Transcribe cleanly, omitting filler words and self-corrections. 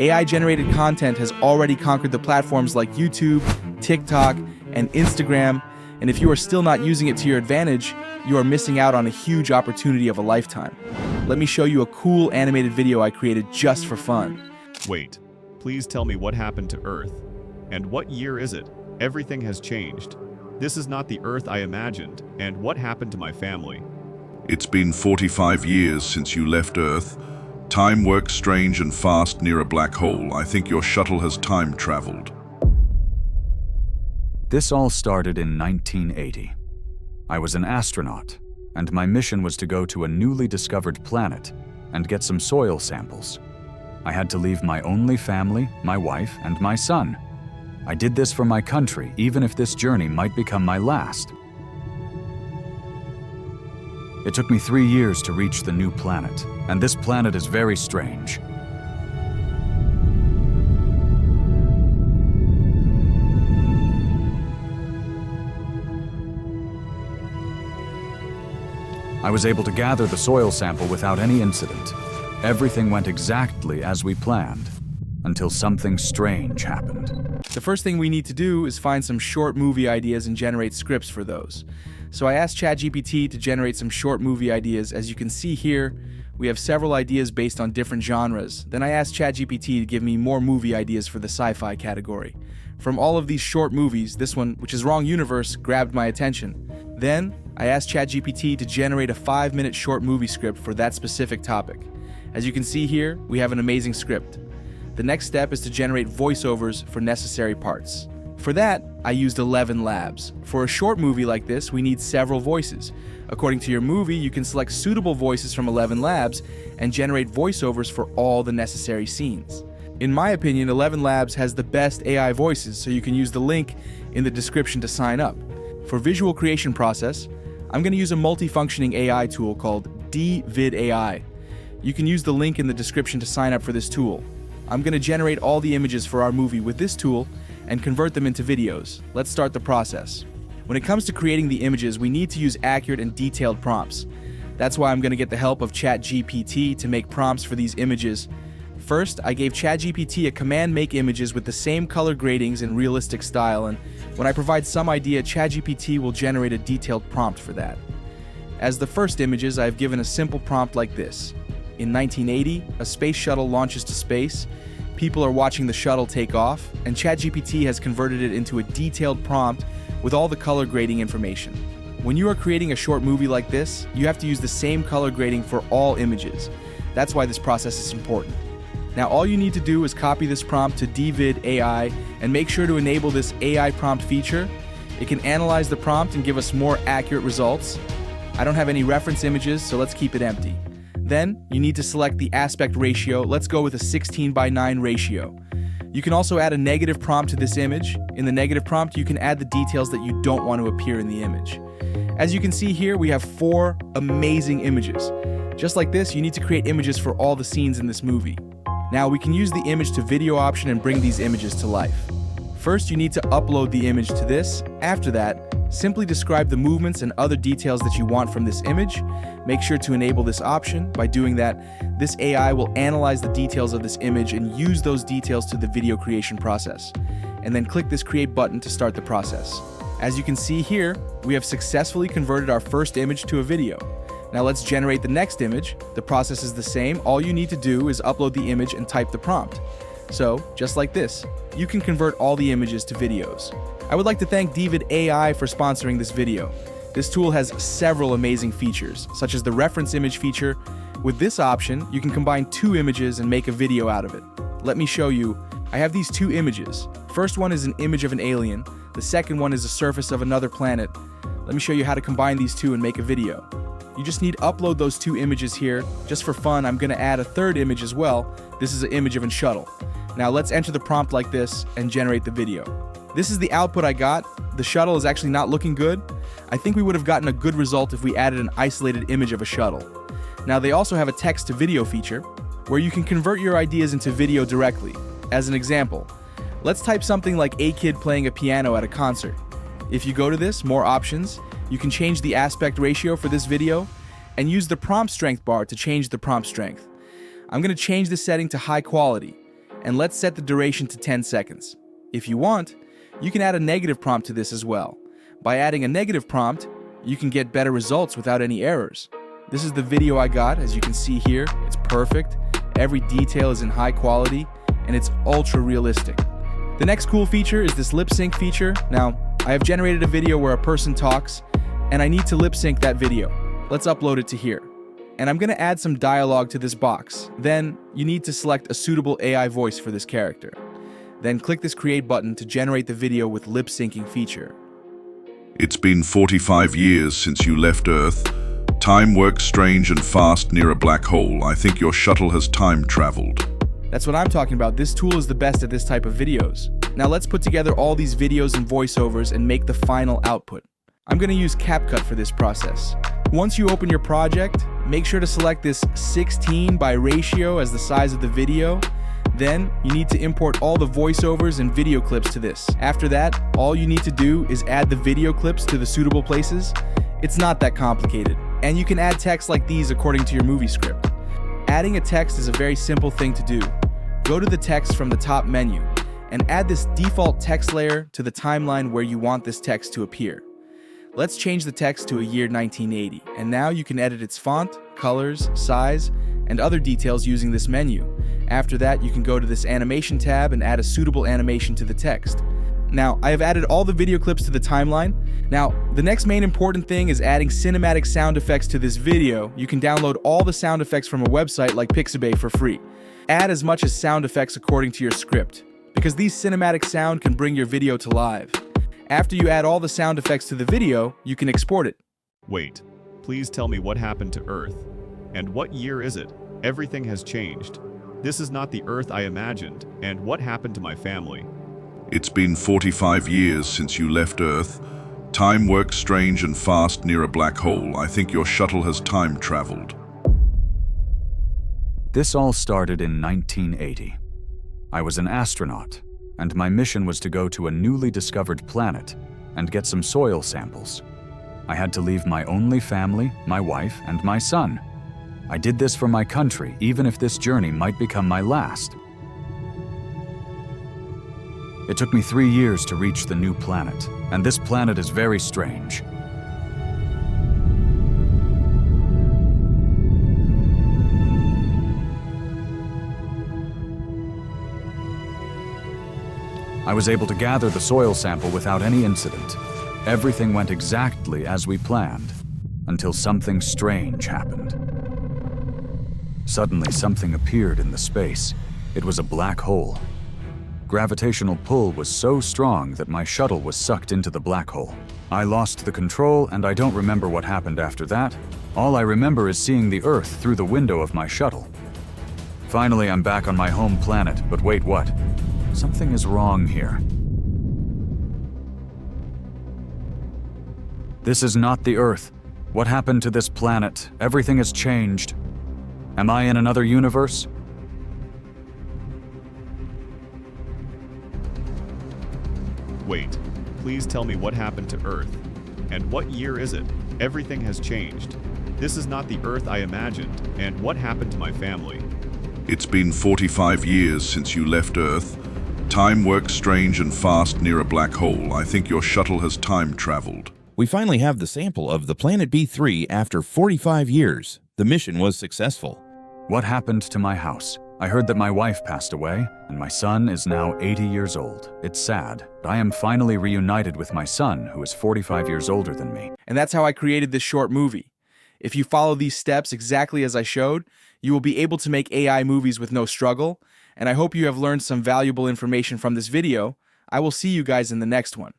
AI-generated content has already conquered the platforms like YouTube, TikTok, and Instagram, and if you are still not using it to your advantage, you are missing out on a huge opportunity of a lifetime. Let me show you a cool animated video I created just for fun. Wait, please tell me what happened to Earth. And what year is it? Everything has changed. This is not the Earth I imagined, and what happened to my family? It's been 45 years since you left Earth. Time works strange and fast near a black hole. I think your shuttle has time traveled. This all started in 1980. I was an astronaut, and my mission was to go to a newly discovered planet and get some soil samples. I had to leave my only family, my wife, and my son. I did this for my country, even if this journey might become my last. It took me 3 years to reach the new planet, and this planet is very strange. I was able to gather the soil sample without any incident. Everything went exactly as we planned, until something strange happened. The first thing we need to do is find some short movie ideas and generate scripts for those. So I asked ChatGPT to generate some short movie ideas. As you can see here, we have several ideas based on different genres. Then I asked ChatGPT to give me more movie ideas for the sci-fi category. From all of these short movies, this one, which is Wrong Universe, grabbed my attention. Then I asked ChatGPT to generate a 5-minute short movie script for that specific topic. As you can see here, we have an amazing script. The next step is to generate voiceovers for necessary parts. For that, I used 11 labs. For a short movie like this, we need several voices. According to your movie, you can select suitable voices from 11 labs and generate voiceovers for all the necessary scenes. In my opinion, 11 Labs has the best AI voices, so you can use the link in the description to sign up. For visual creation process, I'm going to use a multifunctioning AI tool called DeeVid AI. You can use the link in the description to sign up for this tool. I'm going to generate all the images for our movie with this tool and convert them into videos. Let's start the process. When it comes to creating the images, we need to use accurate and detailed prompts. That's why I'm going to get the help of ChatGPT to make prompts for these images. First, I gave ChatGPT a command make images with the same color gradings and realistic style, and when I provide some idea, ChatGPT will generate a detailed prompt for that. As the first images, I've given a simple prompt like this. In 1980, a space shuttle launches to space. People are watching the shuttle take off, and ChatGPT has converted it into a detailed prompt with all the color grading information. When you are creating a short movie like this, you have to use the same color grading for all images. That's why this process is important. Now all you need to do is copy this prompt to DeeVid AI and make sure to enable this AI prompt feature. It can analyze the prompt and give us more accurate results. I don't have any reference images, so let's keep it empty. Then, you need to select the aspect ratio. Let's go with a 16:9 ratio. You can also add a negative prompt to this image. In the negative prompt, you can add the details that you don't want to appear in the image. As you can see here, we have 4 amazing images. Just like this, you need to create images for all the scenes in this movie. Now, we can use the image to video option and bring these images to life. First, you need to upload the image to this. After that, simply describe the movements and other details that you want from this image. Make sure to enable this option. By doing that, this AI will analyze the details of this image and use those details to the video creation process. And then click this create button to start the process. As you can see here, we have successfully converted our first image to a video. Now let's generate the next image. The process is the same. All you need to do is upload the image and type the prompt. So, just like this, you can convert all the images to videos. I would like to thank DeeVid AI for sponsoring this video. This tool has several amazing features, such as the reference image feature. With this option, you can combine 2 images and make a video out of it. Let me show you. I have these 2 images. First one is an image of an alien. The second one is the surface of another planet. Let me show you how to combine these 2 and make a video. You just need to upload those 2 images here. Just for fun, I'm going to add a third image as well. This is an image of a shuttle. Now let's enter the prompt like this and generate the video. This is the output I got. The shuttle is actually not looking good. I think we would have gotten a good result if we added an isolated image of a shuttle. Now they also have a text to video feature where you can convert your ideas into video directly. As an example, let's type something like a kid playing a piano at a concert. If you go to this, more options, you can change the aspect ratio for this video and use the prompt strength bar to change the prompt strength. I'm going to change the setting to high quality. And let's set the duration to 10 seconds. If you want, you can add a negative prompt to this as well. By adding a negative prompt, you can get better results without any errors. This is the video I got. As you can see here, it's perfect. Every detail is in high quality, and it's ultra realistic. The next cool feature is this lip sync feature. Now, I have generated a video where a person talks, and I need to lip sync that video. Let's upload it to here. And I'm going to add some dialogue to this box. Then, you need to select a suitable AI voice for this character. Then click this create button to generate the video with lip syncing feature. It's been 45 years since you left Earth. Time works strange and fast near a black hole. I think your shuttle has time traveled. That's what I'm talking about. This tool is the best at this type of videos. Now let's put together all these videos and voiceovers and make the final output. I'm going to use CapCut for this process. Once you open your project, make sure to select this 16 by ratio as the size of the video. Then, you need to import all the voiceovers and video clips to this. After that, all you need to do is add the video clips to the suitable places. It's not that complicated. And you can add text like these according to your movie script. Adding a text is a very simple thing to do. Go to the text from the top menu and add this default text layer to the timeline where you want this text to appear. Let's change the text to a year 1980, and now you can edit its font, colors, size, and other details using this menu. After that, you can go to this animation tab and add a suitable animation to the text. Now, I have added all the video clips to the timeline. Now, the next main important thing is adding cinematic sound effects to this video. You can download all the sound effects from a website like Pixabay for free. Add as much as sound effects according to your script, because these cinematic sound can bring your video to life. After you add all the sound effects to the video, you can export it. Wait, please tell me what happened to Earth. And what year is it? Everything has changed. This is not the Earth I imagined. And what happened to my family? It's been 45 years since you left Earth. Time works strange and fast near a black hole. I think your shuttle has time traveled. This all started in 1980. I was an astronaut, and my mission was to go to a newly discovered planet and get some soil samples. I had to leave my only family, my wife, and my son. I did this for my country, even if this journey might become my last. It took me 3 years to reach the new planet, and this planet is very strange. I was able to gather the soil sample without any incident. Everything went exactly as we planned, until something strange happened. Suddenly, something appeared in the space. It was a black hole. Gravitational pull was so strong that my shuttle was sucked into the black hole. I lost the control, and I don't remember what happened after that. All I remember is seeing the Earth through the window of my shuttle. Finally, I'm back on my home planet, but wait, what? Something is wrong here. This is not the Earth. What happened to this planet? Everything has changed. Am I in another universe? Wait, please tell me what happened to Earth. And what year is it? Everything has changed. This is not the Earth I imagined. And what happened to my family? It's been 45 years since you left Earth. Time works strange and fast near a black hole. I think your shuttle has time traveled. We finally have the sample of the planet B3 after 45 years. The mission was successful. What happened to my house? I heard that my wife passed away, and my son is now 80 years old. It's sad, but I am finally reunited with my son, who is 45 years older than me. And that's how I created this short movie. If you follow these steps exactly as I showed, you will be able to make AI movies with no struggle, and I hope you have learned some valuable information from this video. I will see you guys in the next one.